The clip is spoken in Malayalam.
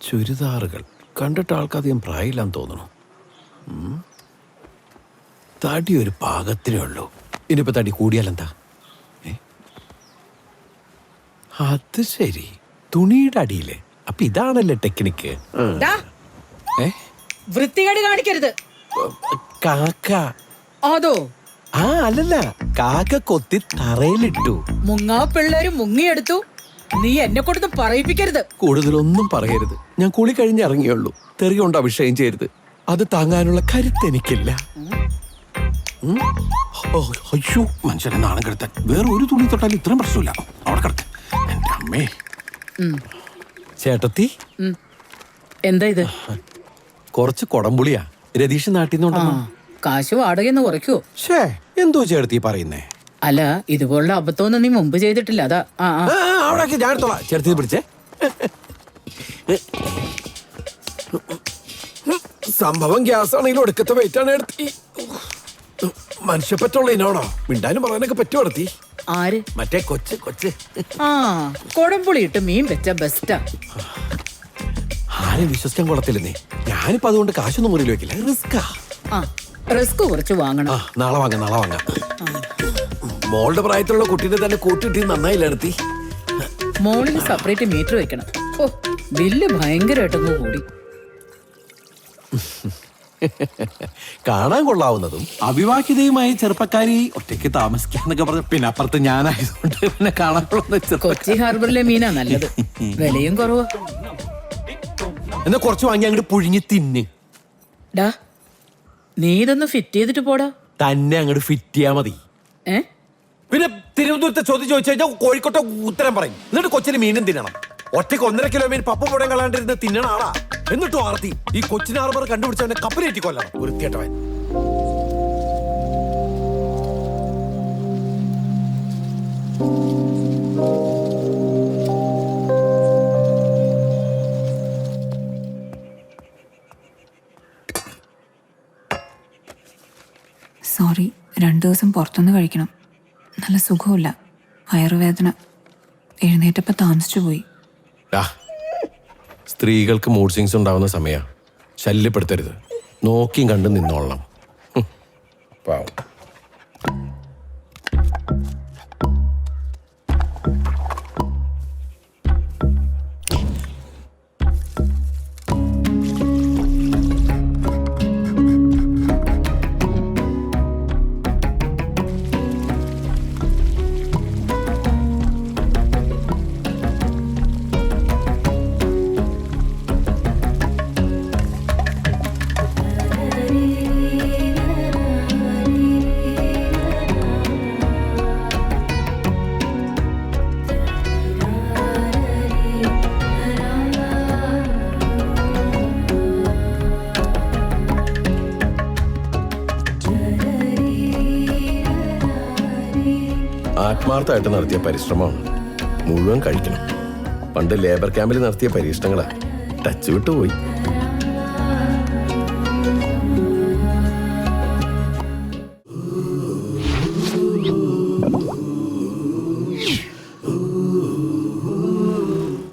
ചുരിദാറുകൾ കണ്ടിട്ട് ആൾക്കധികം പ്രായമില്ലാന്ന് തോന്നുന്നു. തടി ഒരു പാകത്തിനേ ഉള്ളൂ. ഇനിയിപ്പോ തടി കൂടിയാലെന്താ? അത് ശരി, തുണിയുടെ അടിയില്. അപ്പൊ ഇതാണല്ലേ ടെക്നിക്ക്. വൃത്തികേട് കാണിക്കരുത്. കാക്ക അതോ? അല്ലല്ല, കാക്ക കൊത്തി തറയിലിട്ടു. മുങ്ങാ പിള്ളേര് മുങ്ങിയെടുത്തു. നീ എന്നെ കൊടുത്ത് പറയിപ്പിക്കരുത്. കൂടുതലൊന്നും പറയരുത്. ഞാൻ കുളി കഴിഞ്ഞ് ഇറങ്ങിയുള്ളൂ. തെറി കൊണ്ട് അഭിഷേകം ചെയ്യരുത്. അത് താങ്ങാനുള്ള കരുത്ത് എനിക്കില്ല. അയ്യോ, മനുഷ്യനെ നാണം കെടുത്താൻ വേറെ ഒരു തുണി തൊട്ടാലും ഇത്രയും പ്രശ്നമില്ല. അവിടെ കിടക്ക. എന്റെ അമ്മേ. ചേട്ടത്തി, എന്താ ഇത്? കുറച്ച് കൊടംപുളിയാ. രതീഷ് നാട്ടിൽ നിന്നുണ്ടോ? കാശ് വാടകയെന്ന് കുറയ്ക്കോ? എന്തോ ചേട്ടത്തി പറയുന്നേ? അല്ല, ഇതുപോലുള്ള അബദ്ധമൊന്നും നീ മുമ്പ് ചെയ്തിട്ടില്ല. അതാ. അവിടെ ഞാൻ എടുത്തോളാം. ചേട്ടത്തി പിടിച്ചേ. സംഭവം ഗ്യാസ് ആണെങ്കിലും ഒടുക്കത്തെ വെയിറ്റ് ആണ് എടുത്തി. മനുഷ്യപ്പറ്റുള്ള ഇനോണോ? മിണ്ടാനും പറയാനൊക്കെ പറ്റുമോ എടുത്തി? ആര്? മറ്റേ കൊച്ച്. കൊടംപുളി ഇട്ട് മീൻ വെച്ച ബെസ്റ്റാ. ആരും വിശ്വസിക്കാൻ കൊള്ളത്തില്ലെന്നേ. ഞാനിപ്പോ അതുകൊണ്ട് കാശൊന്നും മുറിയിൽ വെക്കില്ല. റിസ്ക് കുറച്ച് വാങ്ങണം. നാളെ വാങ്ങാം. മോളുടെ പ്രായത്തിലുള്ള കുട്ടീനെ തന്നെ കൂട്ടിട്ട് നന്നായില്ല എടുത്തി. മോളിന് സെപ്പറേറ്റ് മീറ്റർ വെക്കണം. ഓ, ബില്ല് ഭയങ്കരമായിട്ടൊന്നും കൂടി. കാണാൻ കൊള്ളാവുന്നതും അവിവാഹിതയുമായി ചെറുപ്പക്കാരി ഒറ്റയ്ക്ക് താമസിക്കാന്നൊക്കെ പറഞ്ഞു. പിന്നെ അപ്പുറത്ത് ഞാനായതുകൊണ്ട് പിന്നെ കാണാൻ കൊച്ചി ഹാർബറിലെ മീനാ നല്ലത്. വിലയും കുറവാ. എന്നാ കുറച്ച് വാങ്ങി അങ്ങോട്ട് പുഴുങ്ങി തിന്ന്. ഡാ, നീ ഇതൊന്ന് ഫിറ്റ് ചെയ്തിട്ട് പോടാ. തന്നെ അങ്ങോട്ട് ഫിറ്റ് ചെയ്യാ മതി. പിന്നെ തിരുവനന്തപുരത്തെ ചോദ്യം ചോദിച്ചു കഴിഞ്ഞാൽ കോഴിക്കോട്ടെ ഉത്തരം പറയും. എന്നിട്ട് കൊച്ചിന് മീനും തിന്നണം. ഒറ്റയ്ക്ക് 1.5 കിലോ മീൻ പപ്പ പുടം കളാണ്ടിരുന്ന് തിന്നണ ആളാ. എന്നിട്ടും ആർത്തി ഈ കൊച്ചിൻ ഹാർബർ കണ്ടുപിടിച്ചവനെ കപ്പലേറ്റി കൊല്ലണം. വൃത്തികെട്ടവൻ. സോറി, 2 ദിവസം പുറത്തുനിന്ന് കഴിക്കണം. നല്ല സുഖമില്ല, വയറുവേദന. എഴുന്നേറ്റപ്പോൾ താമസിച്ചു പോയി. സ്ത്രീകൾക്ക് മൂഡ് സ്വിങ്സ് ഉണ്ടാവുന്ന സമയ ശല്യപ്പെടുത്തരുത്. നോക്കിയും കണ്ടും നിന്നോളണം. പാവം. ആത്മാർത്ഥമായിട്ട് നടത്തിയ പരിശ്രമമാണ്. മുഴുവൻ കഴിക്കണം. പണ്ട് ലേബർ ക്യാമ്പിൽ നടത്തിയ പരീക്ഷണങ്ങളാ. ടച്ച് വിട്ടുപോയി.